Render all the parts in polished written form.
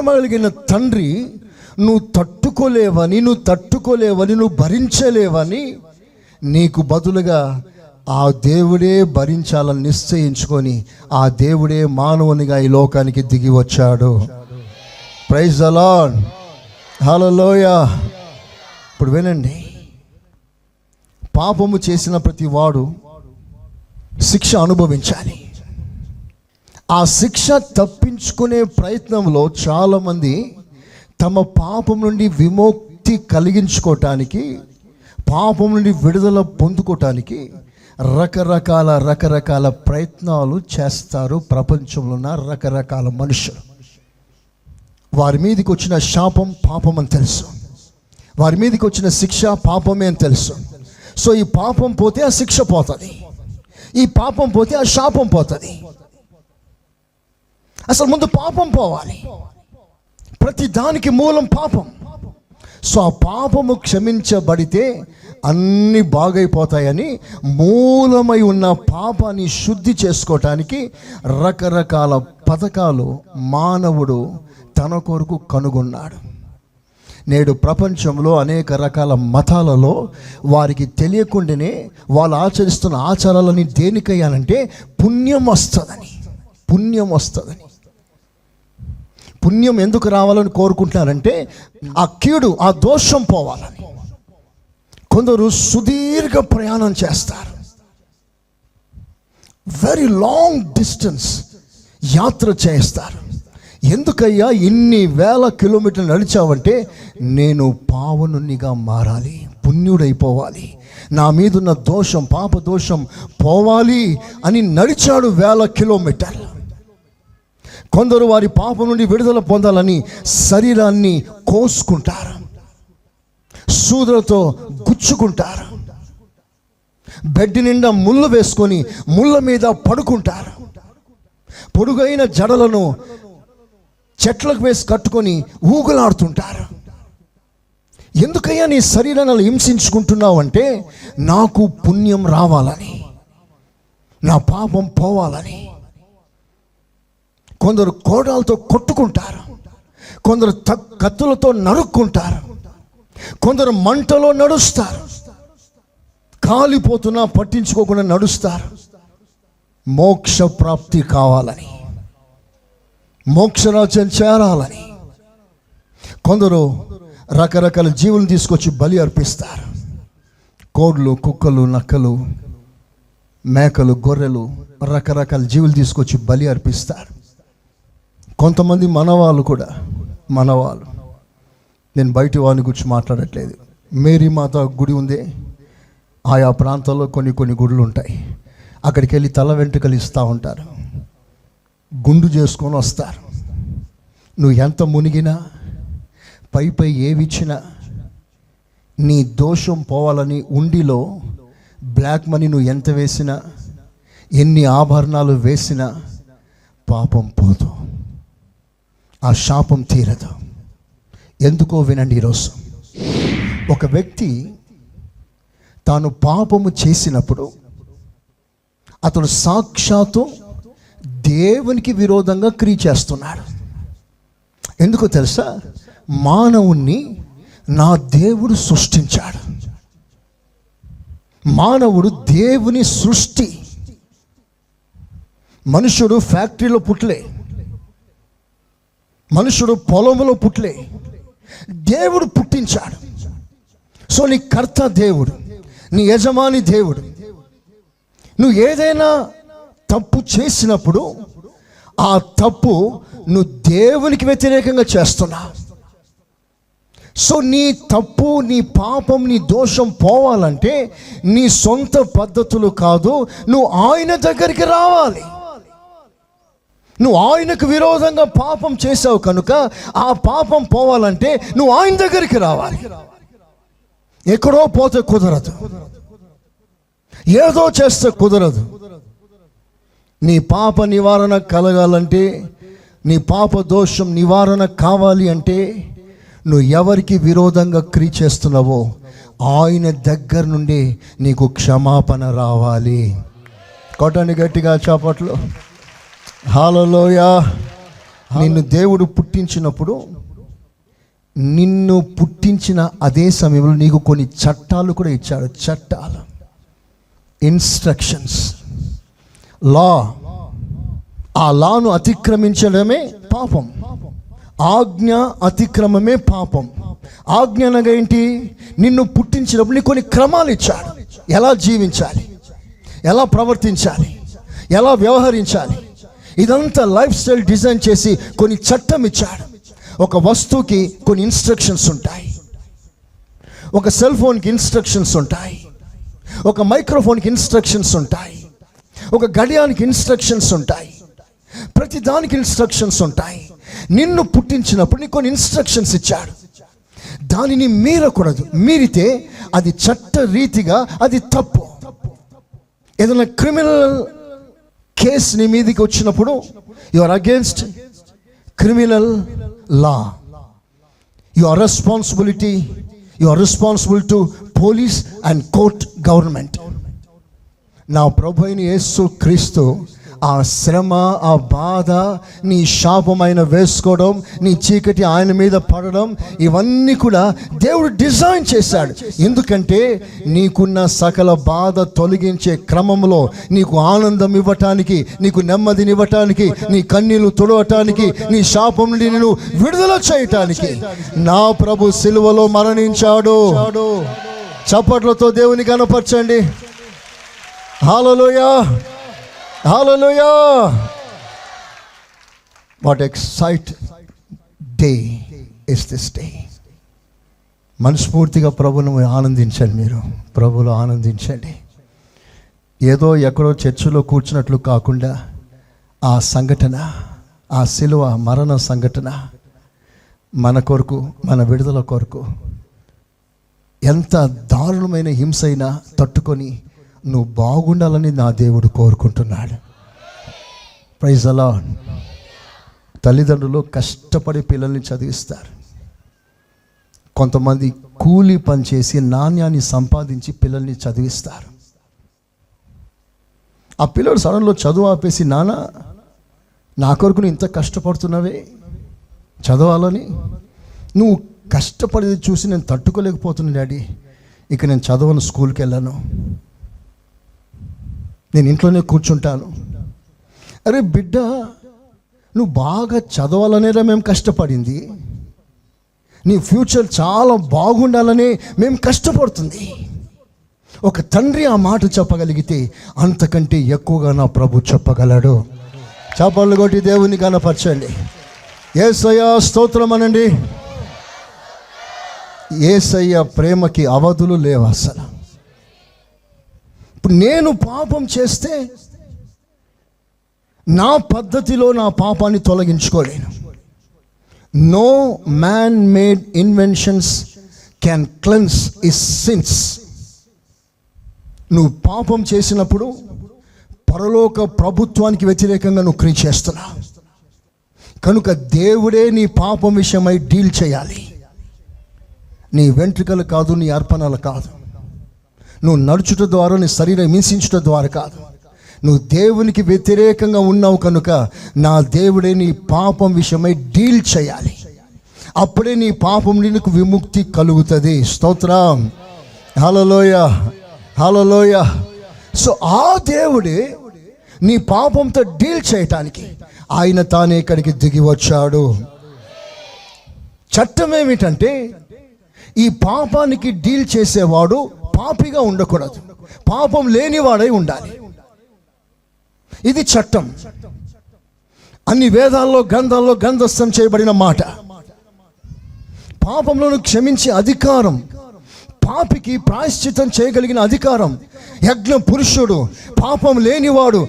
ప్రేమ కలిగిన తండ్రి నువ్వు తట్టుకోలేవని, నువ్వు భరించలేవని నీకు బదులుగా ఆ దేవుడే భరించాలని నిశ్చయించుకొని ఆ దేవుడే మానవునిగా ఈ లోకానికి దిగి వచ్చాడు. ప్రైజ్ ది లార్డ్, హల్లెలూయా. ఇప్పుడు వినండి, పాపము చేసిన ప్రతి వాడు శిక్ష అనుభవించాలి. ఆ శిక్ష తప్పించుకునే ప్రయత్నంలో చాలామంది తమ పాపం నుండి విముక్తి కలిగించుకోవటానికి, పాపం నుండి విడుదల పొందుకోవటానికి రకరకాల ప్రయత్నాలు చేస్తారు. ప్రపంచంలో ఉన్న రకరకాల మనుషులు. వారి మీదకి వచ్చిన శాపం పాపం అని తెలుసు, వారి మీదకి వచ్చిన శిక్ష పాపమే అని తెలుసు. సో ఈ పాపం పోతే ఆ శిక్ష పోతుంది, ఈ పాపం పోతే ఆ శాపం పోతుంది. అసలు ముందు పాపం పోవాలి. ప్రతి దానికి మూలం పాపం. సో ఆ పాపము క్షమించబడితే అన్నీ బాగైపోతాయని మూలమై ఉన్న పాపాన్ని శుద్ధి చేసుకోవటానికి రకరకాల పథకాలు మానవుడు తన కొరకు కనుగొన్నాడు. నేడు ప్రపంచంలో అనేక రకాల మతాలలో వారికి తెలియకుండానే వాళ్ళు ఆచరిస్తున్న ఆచారాలని దేనికయ్యానంటే పుణ్యం వస్తుందని. పుణ్యం ఎందుకు రావాలని కోరుకుంటున్నారంటే ఆ కీడు, ఆ దోషం పోవాలని. కొందరు సుదీర్ఘ ప్రయాణం చేస్తారు, వెరీ లాంగ్ డిస్టెన్స్ యాత్ర చేస్తారు. ఎందుకయ్యా ఇన్ని వేల కిలోమీటర్లు నడిచావంటే నేను పావనునిగా మారాలి, పుణ్యుడైపోవాలి, నా మీదున్న దోషం, పాప దోషం పోవాలి అని నడిచాడు వేల కిలోమీటర్లు. కొందరు వారి పాపం నుండి విడుదల పొందాలని శరీరాన్ని కోసుకుంటారు, సూదులతో గుచ్చుకుంటారు, బెడ్ నిండా ముళ్ళు వేసుకొని ముళ్ళ మీద పడుకుంటారు, పొడుగైన జడలను చెట్లకు వేసి కట్టుకొని ఊగులాడుతుంటారు. ఎందుకయ్యా నీ శరీరాన్ని హింసించుకుంటున్నావు అంటే నాకు పుణ్యం రావాలని, నా పాపం పోవాలని. కొందరు కోడాలతో కొట్టుకుంటారు, కొందరు కత్తులతో నరుక్కుంటారు, కొందరు మంటలో నడుస్తారు, కాలిపోతున్నా పట్టించుకోకుండా నడుస్తారు మోక్ష ప్రాప్తి కావాలని, మోక్షరాజ్యం చేరాలని. కొందరు రకరకాల జీవులను తీసుకొచ్చి బలి అర్పిస్తారు. కోడ్లు, కుక్కలు, నక్కలు, మేకలు, గొర్రెలు, రకరకాల జీవులు తీసుకొచ్చి బలి అర్పిస్తారు. కొంతమంది మనవాళ్ళు, నేను బయటి వాని గురించి మాట్లాడట్లేదు. మేరీ మాత గుడి ఉంది, ఆయా ప్రాంతాల్లో కొన్ని గుడులు ఉంటాయి. అక్కడికి వెళ్ళి తల వెంట్రుకలు ఇస్తూ ఉంటారు, గుండు చేసుకొని వస్తారు. నువ్వు ఎంత మునిగినా, పై ఏవిచ్చినా, నీ దోషం పోవాలని ఉండిలో బ్లాక్ మనీ నువ్వు ఎంత వేసినా, ఎన్ని ఆభరణాలు వేసినా పాపం పోదు, ఆ శాపం తీరదు. ఎందుకో వినండి. ఈరోజు ఒక వ్యక్తి తాను పాపము చేసినప్పుడు అతడు సాక్షాత్తు దేవునికి విరోధంగా క్రియ చేస్తున్నాడు. ఎందుకో తెలుసా? మానవుణ్ణి నా దేవుడు సృష్టించాడు. మానవుడు దేవుని సృష్టి. మనుషుడు ఫ్యాక్టరీలో పుట్టలే, మనుషుడు పొలంలో పుట్టలే, దేవుడు పుట్టించాడు. సో నీ కర్త దేవుడు, నీ యజమాని దేవుడు. నువ్వు ఏదైనా తప్పు చేసినప్పుడు ఆ తప్పు నువ్వు దేవునికి వ్యతిరేకంగా చేస్తున్నావు. సో నీ తప్పు, నీ పాపం, నీ దోషం పోవాలంటే నీ సొంత పద్ధతులు కాదు, నువ్వు ఆయన దగ్గరికి రావాలి. నువ్వు ఆయనకు విరోధంగా పాపం చేసావు కనుక ఆ పాపం పోవాలంటే నువ్వు ఆయన దగ్గరికి రావాలి. ఎక్కడో పోతే కుదరదు, ఏదో చేస్తే కుదరదు. నీ పాప నివారణ కలగాలంటే, నీ పాప దోషం నివారణ కావాలి అంటే నువ్వు ఎవరికి విరోధంగా క్రియ చేస్తున్నావో ఆయన దగ్గర నుండి నీకు క్షమాపణ రావాలి. కొట్టండి గట్టిగా చప్పట్లు. హల్లెలూయా. నిన్ను దేవుడు పుట్టించినప్పుడు నిన్ను పుట్టించిన అదే సమయంలో నీకు కొన్ని చట్టాలు కూడా ఇచ్చాడు. చట్టాలు, ఇన్స్ట్రక్షన్స్, లా. ఆ లాను అతిక్రమించడమే పాపం. ఆజ్ఞ అతిక్రమమే పాపం. ఆజ్ఞ అనగా ఏంటి? నిన్ను పుట్టించినప్పుడు నీకు కొన్ని క్రమాలు ఇచ్చాడు. ఎలా జీవించాలి, ఎలా ప్రవర్తించాలి, ఎలా వ్యవహరించాలి, ఇదంతా లైఫ్ స్టైల్ డిజైన్ చేసి కొన్ని చట్టం ఇచ్చాడు. ఒక వస్తువుకి కొన్ని ఇన్స్ట్రక్షన్స్ ఉంటాయి. ఒక సెల్ ఫోన్కి ఇన్స్ట్రక్షన్స్ ఉంటాయి. ఒక మైక్రోఫోన్కి ఇన్స్ట్రక్షన్స్ ఉంటాయి. ఒక గడియానికి ఇన్స్ట్రక్షన్స్ ఉంటాయి. ప్రతి దానికి ఇన్స్ట్రక్షన్స్ ఉంటాయి. నిన్ను పుట్టించినప్పుడు నీకు కొన్ని ఇన్స్ట్రక్షన్స్ ఇచ్చాడు. దానిని మీరకూడదు. మీరితే అది చట్ట రీతిగా అది తప్పు. ఏదైనా క్రిమినల్ కేసు నీ మీదకి వచ్చినప్పుడు you are against criminal law. You are responsible to police and court government. నా ప్రభు అయిన యేసు క్రీస్తు ఆ శ్రమ, ఆ బాధ, నీ శాపమైన వేసుకోవడం, నీ చీకటి ఆయన మీద పడడం, ఇవన్నీ కూడా దేవుడు డిజైన్ చేశాడు. ఎందుకంటే నీకున్న సకల బాధ తొలగించే క్రమంలో నీకు ఆనందం ఇవ్వటానికి, నీకు నెమ్మదినివ్వటానికి, నీ కన్నీళ్లు తుడవటానికి, నీ శాపం నుండి నేను విడుదల చేయటానికి నా ప్రభు సిలువలో మరణించాడు. చప్పట్లతో దేవుని కనపరచండి. హల్లెలూయా, హల్లెలూయా. What excite day is this day. మనస్ఫూర్తిగా ప్రభువును ఆనందించండి. మీరు ప్రభువులో ఆనందించండి. ఏదో ఎక్కడో చర్చిలో కూర్చున్నట్లు కాకుండా ఆ సంఘటన, ఆ సిలువ మరణ సంఘటన మన కొరకు, మన విడుదల కొరకు ఎంత దారుణమైన హింస అయినా తట్టుకొని నువ్వు బాగుండాలని నా దేవుడు కోరుకుంటున్నాడు. Praise the Lord. తల్లిదండ్రులు కష్టపడి పిల్లల్ని చదివిస్తారు. కొంతమంది కూలి పని చేసి నాణ్యాన్ని సంపాదించి పిల్లల్ని చదివిస్తారు. ఆ పిల్లడు సడన్లో చదువు ఆపేసి, నాన్న నా కొరకు నువ్వు ఇంత కష్టపడుతున్నావే చదవాలని, నువ్వు కష్టపడేది చూసి నేను తట్టుకోలేకపోతున్నాను డాడీ, ఇక నేను చదవను, స్కూల్కి వెళ్ళాను, నేను ఇంట్లోనే కూర్చుంటాను. అరే బిడ్డ, నువ్వు బాగా చదవాలనేరా మేము కష్టపడింది, నీ ఫ్యూచర్ చాలా బాగుండాలనే మేము కష్టపడుతుంది. ఒక తండ్రి ఆ మాట చెప్పగలిగితే అంతకంటే ఎక్కువగా నా ప్రభు చెప్పగలడు. చప్పట్లు కొట్టి దేవుని కనపరచండి. యేసయ్య స్తోత్రం అనండి. యేసయ్య ప్రేమకి అవధులు లేవు అసలు. ఇప్పుడు నేను పాపం చేస్తే నా పద్ధతిలో నా పాపాన్ని తొలగించుకోలేను. No man made inventions can cleanse his sins. నువ్వు పాపం చేసినప్పుడు పరలోక ప్రభుత్వానికి వ్యతిరేకంగా నువ్వు క్రియ చేస్తున్నావు. కనుక దేవుడే నీ పాపం విషయమై డీల్ చేయాలి. నీ వెంట్రుకలు కాదు, నీ అర్పణలు కాదు, నువ్వు నడుచుట ద్వారా, నీ శరీరం హింసించుట ద్వారా కాదు. నువ్వు దేవునికి వ్యతిరేకంగా ఉన్నావు కనుక నా దేవుడే నీ పాపం విషయమై డీల్ చేయాలి. అప్పుడే నీ పాపం నీకు విముక్తి కలుగుతుంది. స్తోత్రం, హల్లెలూయా, హల్లెలూయా. సో ఆ దేవుడే నీ పాపంతో డీల్ చేయటానికి ఆయన తానే ఇక్కడికి దిగి వచ్చాడు. చట్టం ఏమిటంటే ఈ పాపానికి డీల్ చేసేవాడు పాపిగా ఉండకూడదు, పాపం లేనివాడై ఉండాలి. ఇది చట్టం. అన్ని వేదాల్లో, గ్రంథాల్లో గ్రంథస్థం చేయబడిన మాట. పాపంలోను క్షమించే అధికారం, పాపికి ప్రాయశ్చిత్తం చేయగలిగిన అధికారం యజ్ఞ పురుషుడు, పాపం లేనివాడు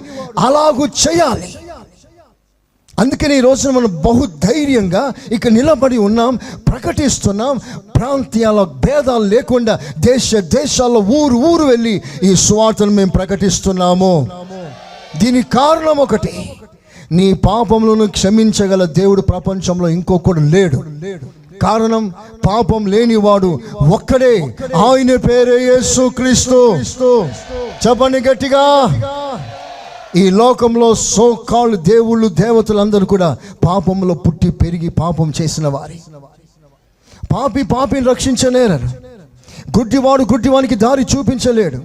అలాగూ చేయాలి. అందుకని ఈ రోజున మనం బహుధైర్యంగా ఇక నిలబడి ఉన్నాం, ప్రకటిస్తున్నాం. ప్రాంతీయాల భేదాలు లేకుండా దేశాల్లో ఊరు వెళ్ళి ఈ సువార్తను మేము ప్రకటిస్తున్నాము. దీనికి కారణం ఒకటి, నీ పాపములను క్షమించగల దేవుడు ప్రపంచంలో ఇంకొకడు లేడు. కారణం పాపం లేనివాడు ఒక్కడే, ఆయన పేరే యేసు క్రీస్తు. చెప్పండి గట్టిగా, ఈ లోకంలో సో కాల్డ్ దేవుళ్ళు దేవతలందరూ కూడా పాపంలో పుట్టి పెరిగి పాపం చేసిన వారి. పాపిని రక్షించలేరు. గుడ్డివాడు గుడ్డివానికి దారి చూపించలేడు.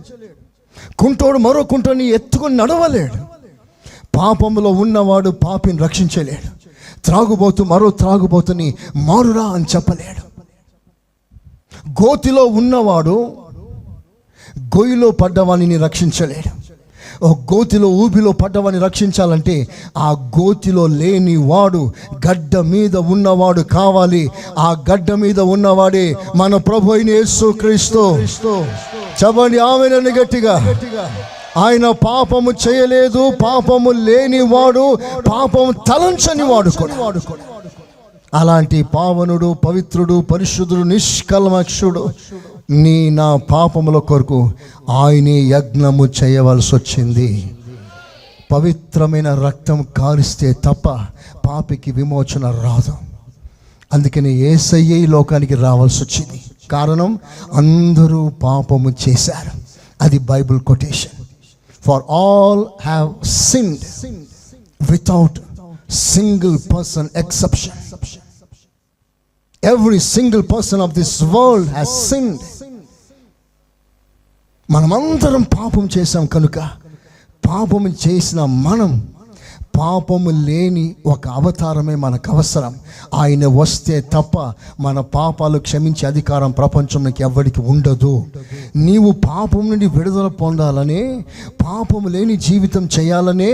కుంటోడు మరో కుంటోని ఎత్తుకొని నడవలేడు. పాపంలో ఉన్నవాడు పాపిని రక్షించలేడు. త్రాగుబోతు మరో త్రాగుబోతుని మారురా అని చెప్పలేడు. గోతిలో ఉన్నవాడు గొయ్యిలో పడ్డవాణిని రక్షించలేడు. ఓ గోతిలో ఊబిలో పడ్డవాడిని రక్షించాలంటే ఆ గోతిలో లేని వాడు గడ్డ మీద ఉన్నవాడు కావాలి. ఆ గడ్డ మీద ఉన్నవాడే మన ప్రభు అయిన యేసుక్రీస్తు. చెప్పండి ఆమేనని గట్టిగా. ఆయన పాపము చేయలేదు, పాపము లేని వాడు, పాపము తలంచని వాడు కూడా. అలాంటి పావనుడు, పవిత్రుడు, పరిశుద్ధుడు, నిష్కల్మషుడు నా పాపముల కొరకు ఆయనే యజ్ఞము చేయవలసి వచ్చింది. పవిత్రమైన రక్తం కారిస్తే తప్ప పాపికి విమోచన రాదు. అందుకని యేసయ్య ఈ లోకానికి రావాల్సి వచ్చింది. కారణం అందరూ పాపము చేశారు. అది Bible quotation. For all have sinned without single person exception. Every single person of this world has sinned. మనమందరం పాపం చేశాం కనుక పాపము చేసిన మనం పాపము లేని ఒక అవతారమే మనకు అవసరం. ఆయన వస్తే తప్ప మన పాపాలు క్షమించే అధికారం ప్రపంచంలోకి ఎవరికి ఉండదు. నీవు పాపం నుండి విడుదల పొందాలనే, పాపము లేని జీవితం చేయాలనే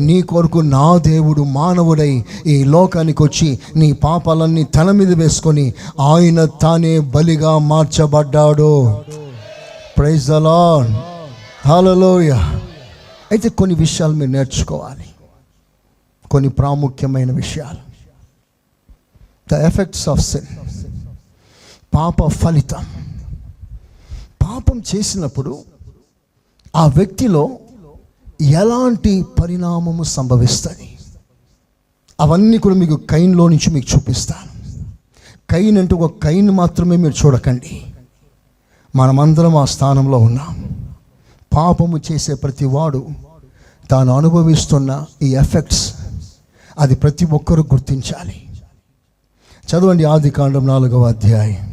నీ కొరకు నా దేవుడు మానవుడై ఈ లోకానికి వచ్చి నీ పాపాలన్నీ తన మీద వేసుకొని ఆయన తానే బలిగా మార్చబడ్డాడు. Praise the Lord. హల్లెలూయా. అయితే కొన్ని విషయాలు మీరు నేర్చుకోవాలి, కొన్ని ప్రాముఖ్యమైన విషయాలు. ద ఎఫెక్ట్స్ ఆఫ్ సిన్, పాప ఫలితం. పాపం చేసినప్పుడు ఆ వ్యక్తిలో ఎలాంటి పరిణామము సంభవిస్తుంది అవన్నీ కూడా మీకు కైన్లో నుంచి మీకు చూపిస్తాను. కైన్ అంటే ఒక కైన్ మాత్రమే మీరు చూడకండి. మనమందరం ఆ స్థానంలో ఉన్నాం. పాపము చేసే ప్రతి వాడు తాను అనుభవిస్తున్న ఈ ఎఫెక్ట్స్ అది ప్రతి ఒక్కరూ గుర్తించాలి. చదవండి ఆదికాండం 4వ అధ్యాయం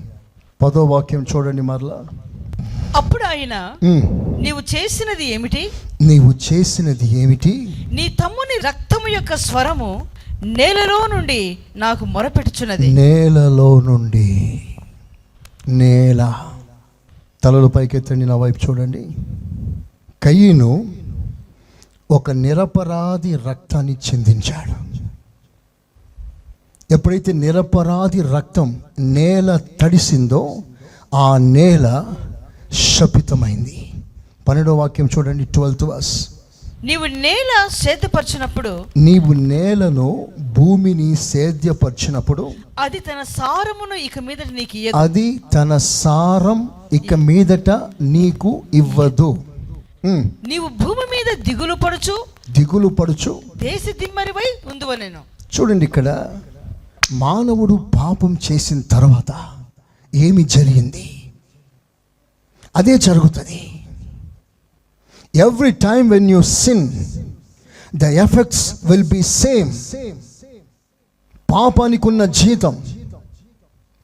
10వ వాక్యం చూడండి మరలా. అప్పుడు ఆయన, నీవు చేసినది ఏమిటి? నీవు చేసినది ఏమిటి? నీ తమ్ముని రక్తము యొక్క స్వరము నేలలో నుండి నాకు మొరపెట్టుచున్నది. నేలలో నుండి. నేల. తలలు పైకెత్తండి, నా వైపు చూడండి. కయీను ఒక నిరపరాధి రక్తాన్ని చిందించాడు. ఎప్పుడైతే నిరపరాధి రక్తం నేల తడిసిందో ఆ నేల శపితమైంది. 12వ వాక్యం చూడండి, 12th verse. నీవు నేల సేద్యపరిచినప్పుడు, నీవు నేలను భూమిని సేద్యపరిచినప్పుడు అది తన సారమును ఇక మీదట నీకు ఇయ్యదు. అది తన సారం ఇక మీదట నీకు ఇవ్వదు. నీవు భూమి మీద దిగులు పడుచు దేశ దిమ్మరివై ఉందువనెను. చూడండి, ఇక్కడ మానవుడు పాపం చేసిన తర్వాత ఏమి జరిగింది అదే జరుగుతుంది. Every time when you sin the effects will be same. పాపానికి ఉన్న జీతం,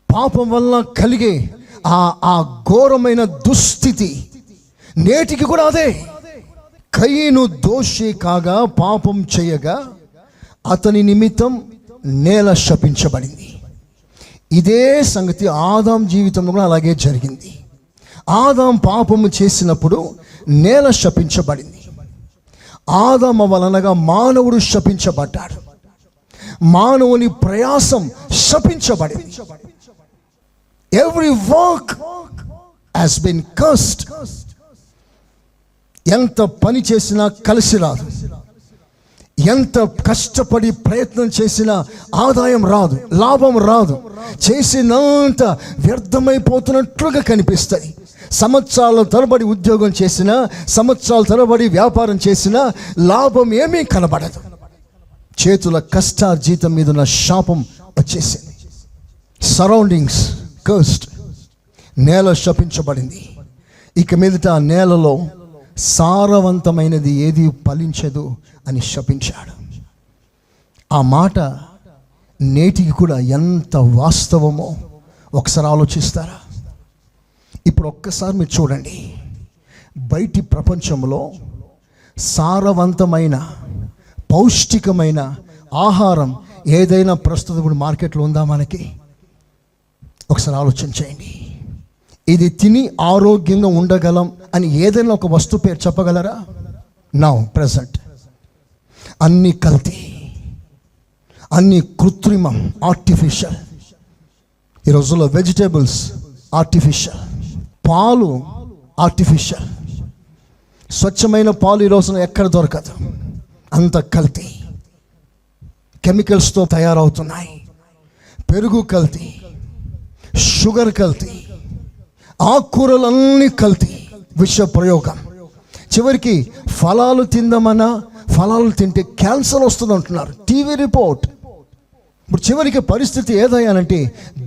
పాపం వల్ల కలిగే ఆ ఘోరమైన దుస్థితి నేటికి కూడా అదే. కయీను దోషి కాగా పాపం చేయగా అతని నిమిత్తం నేల శపించబడింది. ఇదే సంగతి ఆదాం జీవితంలో కూడా అలాగే జరిగింది. ఆదాం పాపము చేసినప్పుడు నేల శపించబడింది. ఆదాము వలనగా మానవుడు శపించబడ్డాడు. మానవుని ప్రయాసం శపించబడింది. Every work has been cursed. ఎంత పని చేసినా కలిసి రాదు. ఎంత కష్టపడి ప్రయత్నం చేసినా ఆదాయం రాదు, లాభం రాదు. చేసినంత వ్యర్థమైపోతున్నట్లుగా కనిపిస్తాయి. సంవత్సరాల తరబడి ఉద్యోగం చేసినా, సంవత్సరాల తరబడి వ్యాపారం చేసినా లాభం ఏమీ కనబడదు. చేతుల కష్టార్జితం మీద ఉన్న శాపం వచ్చేసింది. Surroundings cursed. నేల శపించబడింది. ఇక మీదట ఆ నేలలో సారవంతమైనది ఏది ఫలించదు అని శపించాడు. ఆ మాట నేటికి కూడా ఎంత వాస్తవమో ఒకసారి ఆలోచిస్తారా? ఇప్పుడు ఒక్కసారి మీరు చూడండి, బయటి ప్రపంచంలో సారవంతమైన పౌష్టికమైన ఆహారం ఏదైనా ప్రస్తుతం ఇప్పుడు మార్కెట్లో ఉందా మనకి? ఒకసారి ఆలోచన చేయండి. ఇది తిని ఆరోగ్యంగా ఉండగలం అని ఏదైనా ఒక వస్తువు పేరు చెప్పగలరా? నౌ ప్రెసెంట్ అన్ని కల్తీ, అన్ని కృత్రిమం, ఆర్టిఫిషియల్. ఈ రోజుల్లో వెజిటేబుల్స్ ఆర్టిఫిషియల్, పాలు ఆర్టిఫిషియల్. స్వచ్ఛమైన పాలు ఈ రోజున ఎక్కడ దొరకదు, అంత కల్తీ. కెమికల్స్తో తయారవుతున్నాయి. పెరుగు కల్తీ, షుగర్ కల్తీ, ఆకుకూరలన్నీ కల్తీ, విష ప్రయోగం. చివరికి ఫలాలు తిందామన్నా ఫలాలు తింటే క్యాన్సర్ వస్తుంది అంటున్నారు, టీవీ రిపోర్ట్. ఇప్పుడు చివరికి పరిస్థితి ఏదయ్యానంటే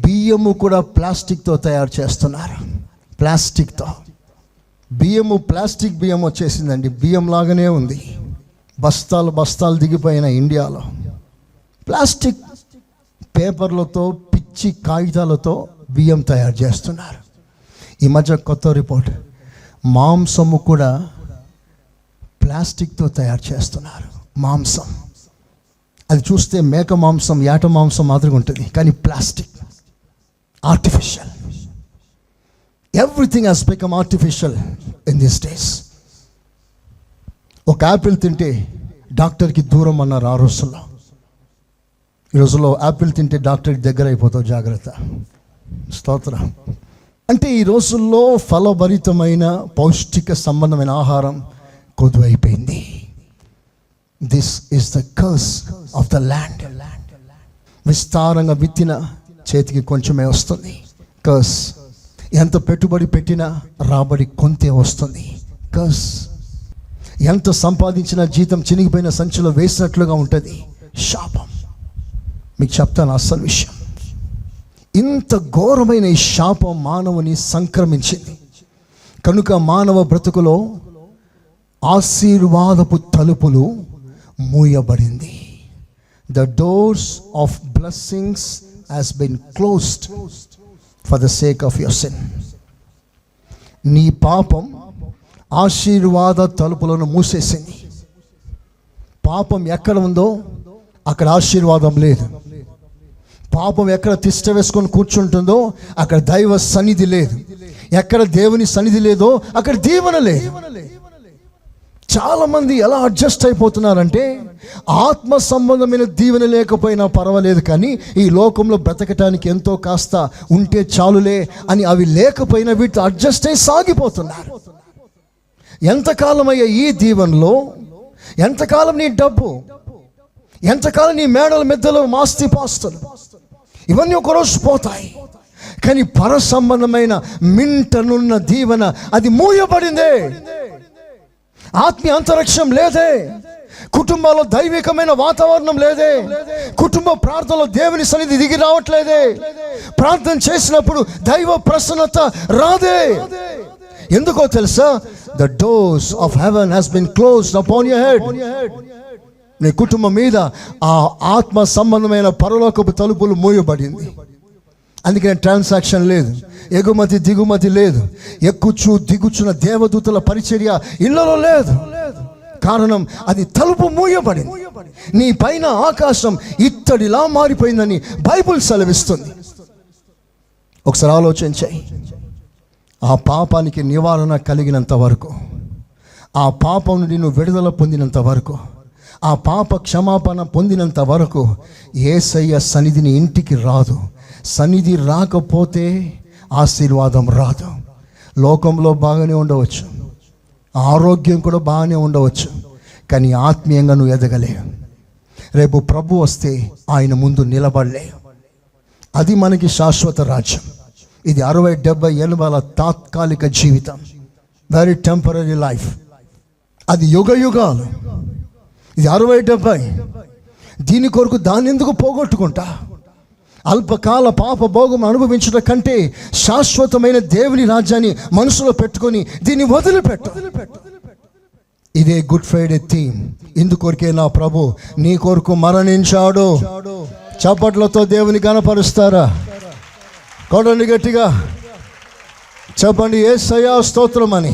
బియ్యము కూడా ప్లాస్టిక్తో తయారు చేస్తున్నారు. ప్లాస్టిక్తో బియ్యము, ప్లాస్టిక్ బియ్యం వచ్చేసిందండి. బియ్యం లాగానే ఉంది. బస్తాలు బస్తాలు దిగిపోయిన ఇండియాలో ప్లాస్టిక్ పేపర్లతో, పిచ్చి కాగితాలతో బియ్యం తయారు చేస్తున్నారు. ఈ మధ్య కొత్త రిపోర్ట్, మాంసము కూడా ప్లాస్టిక్తో తయారు చేస్తున్నారు. మాంసం అది చూస్తే మేక మాంసం, యాట మాంసం మాదిరిగా ఉంటుంది, కానీ plastic, artificial. Everything has become artificial in this days. ఒక యాపిల్ తింటే డాక్టర్కి దూరం అన్నారు ఆ రోజుల్లో. ఈ రోజుల్లో యాపిల్ తింటే డాక్టర్కి దగ్గర అయిపోతావు, జాగ్రత్త. స్తోత్రం. అంటే ఈ రోజుల్లో ఫలభరితమైన పౌష్టిక సంబంధమైన ఆహారం కొదువైపోయింది. This is the curse of the land. విస్తారంగా విత్తిన చేతికి కొంచెమే వస్తుంది. కర్స్. ఎంత పెట్టుబడి పెట్టినా రాబడి కొంతే వస్తుంది. కర్స్. ఎంత సంపాదించిన జీతం చినిగిపోయిన సంచిలో వేసినట్లుగా ఉంటుంది. శాపం. మీకు చెప్తాను అసలు విషయం. ఇంత ఘోరమైన ఈ శాపం మానవుని సంక్రమించింది కనుక మానవ బ్రతుకులో ఆశీర్వాదపు తలుపులు మూయబడింది. The doors of blessings has been closed for the sake of your sin. నీ పాపం ఆశీర్వాద తలుపులను మూసేసింది. పాపం ఎక్కడ ఉందో అక్కడ ఆశీర్వాదం లేదు. పాపం ఎక్కడ తిష్ట వేసుకొని కూర్చుంటుందో అక్కడ దైవ సన్నిధి లేదు. ఎక్కడ దేవుని సన్నిధి లేదో అక్కడ దీవెన లేదు. చాలా మంది ఎలా అడ్జస్ట్ అయిపోతున్నారంటే ఆత్మ సంబంధమైన దీవెన లేకపోయినా పర్వాలేదు, కానీ ఈ లోకంలో బ్రతకటానికి ఎంతో కాస్త ఉంటే చాలులే అని అవి లేకపోయినా వీటితో అడ్జస్ట్ అయి సాగిపోతున్నారు. ఎంతకాలం అయ్యే ఈ దీవెనలో, ఎంతకాలం నీ డబ్బు, ఎంతకాలం నీ మేడల మెద్దలు, మాస్తి పాస్తులు, ఇవన్నీ ఒకరోజు పోతాయి. కానీ పర సంబంధమైన మింటనున్న దీవెన అది మూయబడిందే. ఆత్మీయ అంతరిక్షం లేదే. కుటుంబాల్లో దైవికమైన వాతావరణం లేదే. కుటుంబ ప్రార్థనలో దేవుని సన్నిధి దిగి రావట్లేదే. ప్రార్థన చేసినప్పుడు దైవ ప్రసన్నత రాదే. ఎందుకో తెలుసా? The doors of heaven has been closed upon your head. నీ కుటుంబం మీద ఆ ఆత్మ సంబంధమైన పరలోకపు తలుపులు మూయబడింది. అందుకని ట్రాన్సాక్షన్ లేదు, ఎగుమతి దిగుమతి లేదు, ఎక్కుచు దిగుచున్న దేవదూతల పరిచర్య ఇళ్లలో లేదు. కారణం అది తలుపు మూయబడింది. నీ పైన ఆకాశం ఇత్తడిలా మారిపోయిందని బైబుల్ సెలవిస్తుంది. ఒకసారి ఆలోచించాయి. ఆ పాపానికి నివారణ కలిగినంత వరకు, ఆ పాపం నుండి నువ్వు విడుదల పొందినంత వరకు, ఆ పాప క్షమాపణ పొందినంత వరకు యేసయ్య సన్నిధిని ఇంటికి రాదు. సన్నిధి రాకపోతే ఆశీర్వాదం రాదు. లోకంలో బాగానే ఉండవచ్చు, ఆరోగ్యం కూడా బాగానే ఉండవచ్చు, కానీ ఆత్మీయంగా నువ్వు ఎదగలేవు. రేపు ప్రభు వస్తే ఆయన ముందు నిలబడలేవు. అది మనకి శాశ్వత రాజ్యం. ఇది 60-70 ఏళ్ళ తాత్కాలిక జీవితం, వెరీ టెంపరీ లైఫ్. అది యుగ యుగాలు. ఇది 60-70. దీని కొరకు దాన్ని ఎందుకు పోగొట్టుకుంటా? అల్పకాల పాప భోగం అనుభవించడం కంటే శాశ్వతమైన దేవుని రాజ్యాన్ని మనసులో పెట్టుకొని దీన్ని వదిలిపెట్టు. ఇదే గుడ్ ఫ్రైడే థీమ్. ఇందుకొరకే నా ప్రభు నీ కొరకు మరణించాడు. చప్పట్లతో దేవుని కనపరుస్తారా? కొడండి గట్టిగా, చెప్పండి యేసయ్యా స్తోత్రం అని.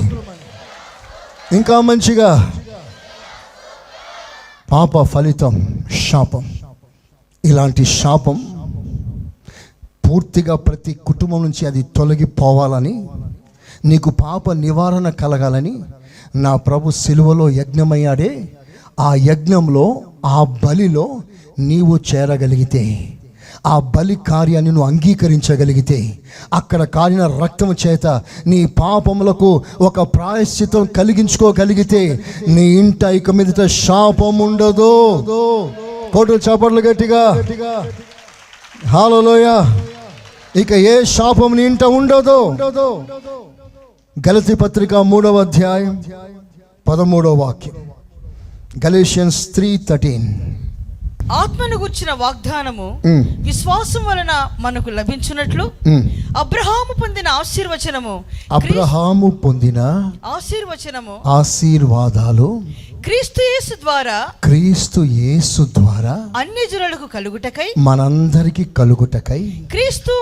ఇంకా మంచిగా, పాప ఫలితం శాపం. ఇలాంటి శాపం పూర్తిగా ప్రతి కుటుంబం నుంచి అది తొలగిపోవాలని, నీకు పాప నివారణ కలగాలని నా ప్రభు సిలువలో యజ్ఞమయ్యాడే. ఆ యజ్ఞంలో, ఆ బలిలో నీవు చేరగలిగితే, ఆ బలి కార్యాన్ని నువ్వు అంగీకరించగలిగితే, అక్కడ కారిన రక్తం చేత నీ పాపములకు ఒక ప్రాయశ్చితం కలిగించుకోగలిగితే, నీ ఇంట ఇక మీదట శాపం ఉండదు. కోటలు చప్పట్లు గట్టిగా, హల్లెలూయా. ఇక ఏ శాపం నీ ఇంట ఉండదు. గలతీ పత్రిక 3వ అధ్యాయం 13వ వాక్యం. గలేషియన్స్ 3:13. ఆత్మను గుర్చిన వాగ్దానము విశ్వాసం వలన మనకు లభించున్నట్లు అబ్రహాము పొందిన ఆశీర్వాదాలు క్రీస్తు యేసు ద్వారా అన్యజనులకు కలుగుటకై, మనందరికి కలుగుటకై, క్రీస్తు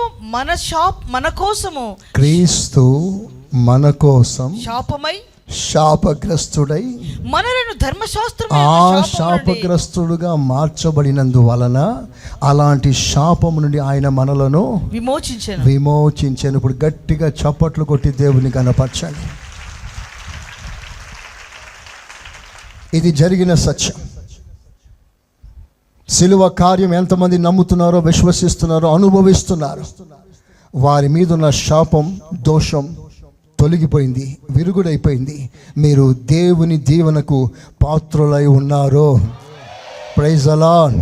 మన కోసం శాపగ్రస్తుడై మనలను శాపగ్రస్తుడుగా మార్చబడినందువలన అలాంటి శాపము నుండి ఆయన మనలను విమోచించెను. ఇప్పుడు గట్టిగా చప్పట్లు కొట్టి దేవుని కనపరచాలి. ఇది జరిగిన సత్యం. సిలువ కార్యం ఎంతమంది నమ్ముతున్నారో, విశ్వసిస్తున్నారో, అనుభవిస్తున్నారో, వారి మీద ఉన్న శాపం, దోషం తొలగిపోయింది, విరుగుడైపోయింది. మీరు దేవుని దీవెనకు పాత్రులై ఉన్నారు. Praise the Lord.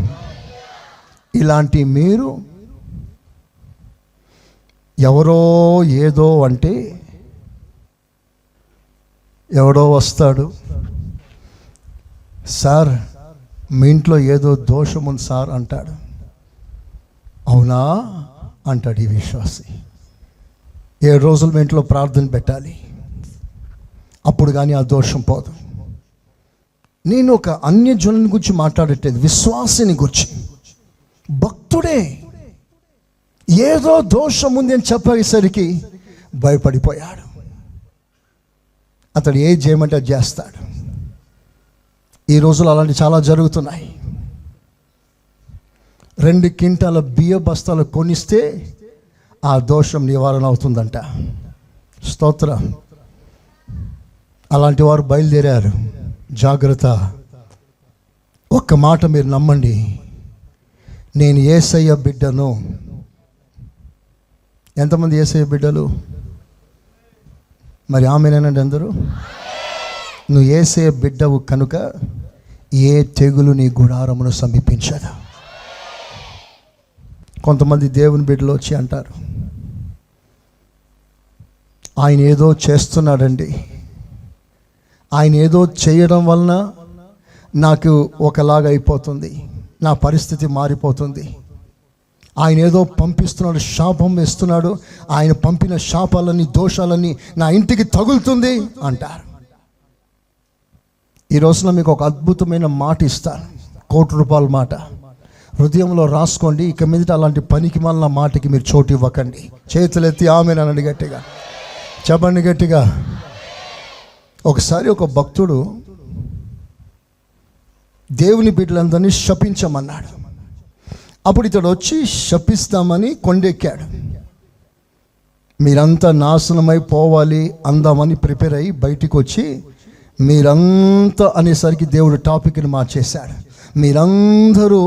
ఇలాంటి మీరు ఎవరో ఏదో అంటే, ఎవడో వస్తాడు, సార్ మీ ఇంట్లో ఏదో దోషం ఉంది సార్ అంటాడు. అవునా అంటాడు ఈ విశ్వాసి. 7 రోజులు మీ ఇంట్లో ప్రార్థన పెట్టాలి, అప్పుడు కానీ ఆ దోషం పోదు. నేను ఒక అన్యజనుని గురించి మాట్లాడేది, విశ్వాసిని గురించి. భక్తుడే ఏదో దోషం ఉంది అని చెప్పేసరికి భయపడిపోయాడు. అతడు ఏ చేయమంటే అది చేస్తాడు. ఈ రోజులు అలాంటి చాలా జరుగుతున్నాయి. 2 క్వింటాల బియ్య బస్తాలు కొనిస్తే ఆ దోషం నివారణ అవుతుందంట. స్తోత్రం. అలాంటి వారు బయలుదేరారు. జాగ్రత్త. ఒక్క మాట మీరు నమ్మండి, నేను యేసయ్య బిడ్డను. ఎంతమంది యేసయ్య బిడ్డలు? మరి ఆమెనేనండి అందరూ. నువ్వు యేసయ్య బిడ్డవు కనుక ఏ తెగులు నీ గుడారమును సమీపించదు. కొంతమంది దేవుని బిడ్డలు వచ్చి అంటారు, ఆయన ఏదో చేస్తున్నాడండి, ఆయన ఏదో చేయడం వలన నాకు ఒకలాగా అయిపోతుంది, నా పరిస్థితి మారిపోతుంది, ఆయన ఏదో పంపిస్తున్నాడు, శాపం ఇస్తున్నాడు, ఆయన పంపిన శాపాలన్నీ, దోషాలన్నీ నా ఇంటికి తగులుతుంది అంటారు. ఈ రోజున మీకు ఒక అద్భుతమైన మాట ఇస్తాను, ₹1,00,00,000 మాట. హృదయంలో రాసుకోండి. ఇక మీదట అలాంటి పనికి మాలిన మాటకి మీరు చోటు ఇవ్వకండి. చేతులెత్తి ఆమేననండి గట్టిగా, చెప్పండి గట్టిగా. ఒకసారి ఒక భక్తుడు దేవుని బిడ్డలందరినీ శపించమన్నాడు. అప్పుడు ఇతడు వచ్చి శపిస్తామని కొండెక్కాడు. మీరంతా నాశనమై పోవాలి అందామని ప్రిపేర్ అయ్యి బయటికి వచ్చి మీరంతా అనేసరికి దేవుడు టాపిక్ని మార్చేశాడు. మీరందరూ,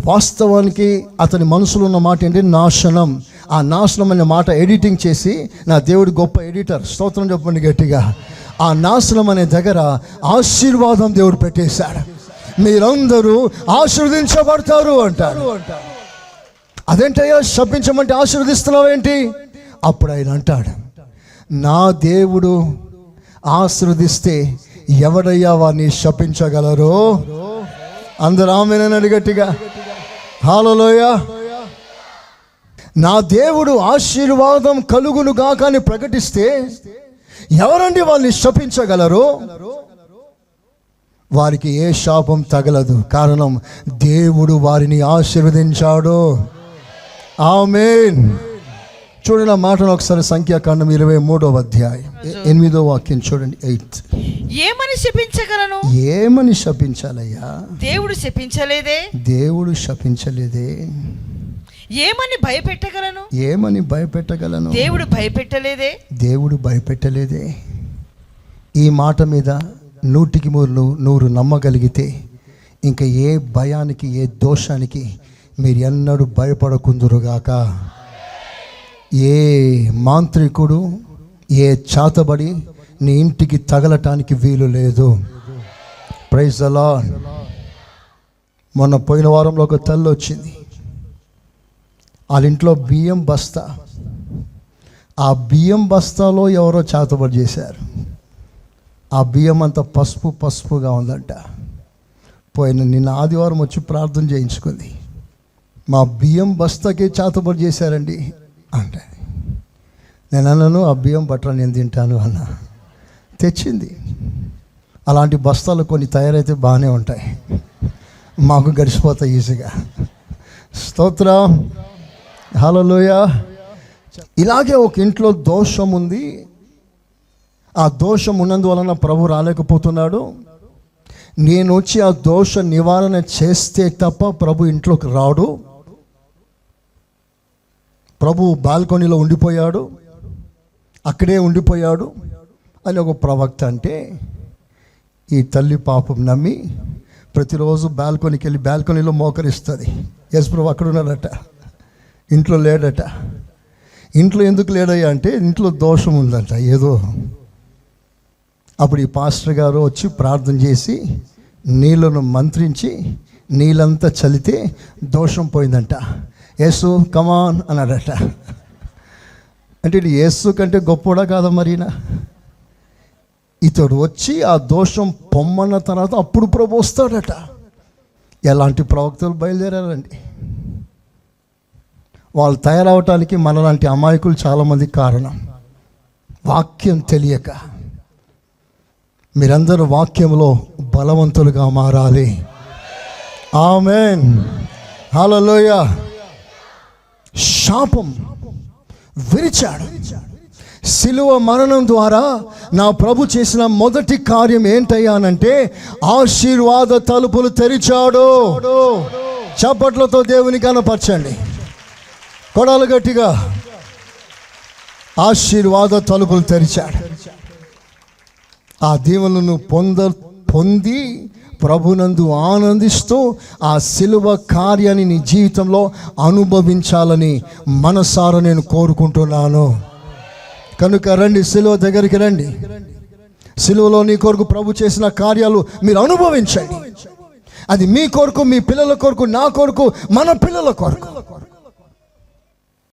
వాస్తవానికి అతని మనసులో ఉన్న మాట ఏంటి? నాశనం. ఆ నాశనం అనే మాట ఎడిటింగ్ చేసి, నా దేవుడు గొప్ప ఎడిటర్, స్తోత్రం చెప్పండి గట్టిగా. ఆ నాశనం అనే దగ్గర ఆశీర్వాదం దేవుడు పెట్టేశాడు. మీరందరూ ఆశీర్వదించబడతారు అంటారు. అదేంటయ్యా శపించమంటే ఆశీర్వదిస్తున్నావేంటి? అప్పుడు ఆయన అంటాడు, నా దేవుడు ఆశీర్వదిస్తే ఎవడయ్యా వారిని శపించగలరు? అందరూ ఆమేనని గట్టిగా, హల్లెలూయా. నా దేవుడు ఆశీర్వాదం కలుగును గాక అని ప్రకటిస్తే ఎవరండి వాళ్ళని శపించగలరు? వారికి ఏ శాపం తగలదు. కారణం దేవుడు వారిని ఆశీర్వదించాడు. ఆమేన్. చూడండి ఆ మాటను ఒకసారి, సంఖ్యాకాండం 23వ అధ్యాయం 8వ వాక్యం చూడండి. 8. ఏమని శపించగలను? ఏమని శపించాలయ్యా? దేవుడు శపించలేదే. దేవుడు శపించలేదే. ఏమని భయపెట్టగలను? ఏమని భయపెట్టగలను? దేవుడు భయపెట్టలేదే. దేవుడు భయపెట్టలేదే. ఈ మాట మీద 100కి 100 నమ్మగలిగితే ఇంకా ఏ భయానికి, ఏ దోషానికి మీరు ఎన్నడూ భయపడకుందురుగాక. ఏ మాంత్రికుడు, ఏ చాతబడి నీ ఇంటికి తగలటానికి వీలు లేదు. Praise the Lord. మొన్న పోయిన వారంలో ఒక తల్లి వచ్చింది. వాళ్ళ ఇంట్లో బియ్యం బస్తా, ఆ బియ్యం బస్తాలో ఎవరో చాతబడి చేశారు. ఆ బియ్యం అంతా పసుపుగా ఉందంట. నిన్న ఆదివారం వచ్చి ప్రార్థన చేయించుకుంది. మా బియ్యం బస్తాకే చాతబడి చేశారండి అంటే నేను అన్నాను, ఆ బియ్యం బట్టలు నేను తింటాను అన్న. తెచ్చింది. అలాంటి బస్తాలు కొన్ని తయారైతే బాగానే ఉంటాయి, మాకు గడిచిపోతాయి ఈజీగా. స్తోత్రం, హల్లెలూయా. ఇలాగే ఒక ఇంట్లో దోషం ఉంది. ఆ దోషం ఉన్నందువలన ప్రభు రాలేకపోతున్నాడు. నేను వచ్చి ఆ దోష నివారణ చేస్తే తప్ప ప్రభు ఇంట్లోకి రాడు. ప్రభు బాల్కనీలో ఉండిపోయాడు, అక్కడే ఉండిపోయాడు అని ఒక ప్రవక్త అంటే, ఈ తల్లి పాపం నమ్మి ప్రతిరోజు బాల్కనీకి వెళ్ళి బాల్కనీలో మోకరిస్తుంది. ఎస్ ప్రభు అక్కడ ఉన్నాడట, ఇంట్లో లేడట. ఇంట్లో ఎందుకు లేడయ్యా అంటే ఇంట్లో దోషం ఉందంట ఏదో. అప్పుడు ఈ పాస్టర్ గారు వచ్చి ప్రార్థన చేసి నీళ్ళను మంత్రించి నీళ్ళంతా చల్లితే దోషం పోయిందంట. యేసు కమాన్ అన్నాడట. అంటే ఇది యేసు కంటే గొప్పడా కాదా మరీనా? ఇతడు వచ్చి ఆ దోషం పొమ్మన్న తర్వాత అప్పుడు ప్రభు వస్తాడట. ఎలాంటి ప్రవక్తలు బయలుదేరారండి. వాళ్ళు తయారవటానికి మనలాంటి అమాయకులు చాలామంది కారణం. వాక్యం తెలియక. మీరందరూ వాక్యంలో బలవంతులుగా మారాలి. ఆమేన్, హల్లెలూయా. శాపం విరిచాడు. సిలువ మరణం ద్వారా నా ప్రభు చేసిన మొదటి కార్యం ఏంటయ్యానంటే ఆశీర్వాద తలుపులు తెరిచాడు. చప్పట్లతో దేవుని కనపరచండి, కొడాలు గట్టిగా. ఆశీర్వాద తలుపులు తెరిచాడు. ఆ దీవెనలను పొంది ప్రభునందు ఆనందిస్తూ ఆ సిలువ కార్యాన్ని నీ జీవితంలో అనుభవించాలని మనసారా నేను కోరుకుంటున్నాను. కనుక రండి, సిలువ దగ్గరికి రండి. సిలువలో నీ కొరకు ప్రభు చేసిన కార్యాలు మీరు అనుభవించండి. అది మీ కొరకు, మీ పిల్లల కొరకు, నా కొరకు, మన పిల్లల కొరకు.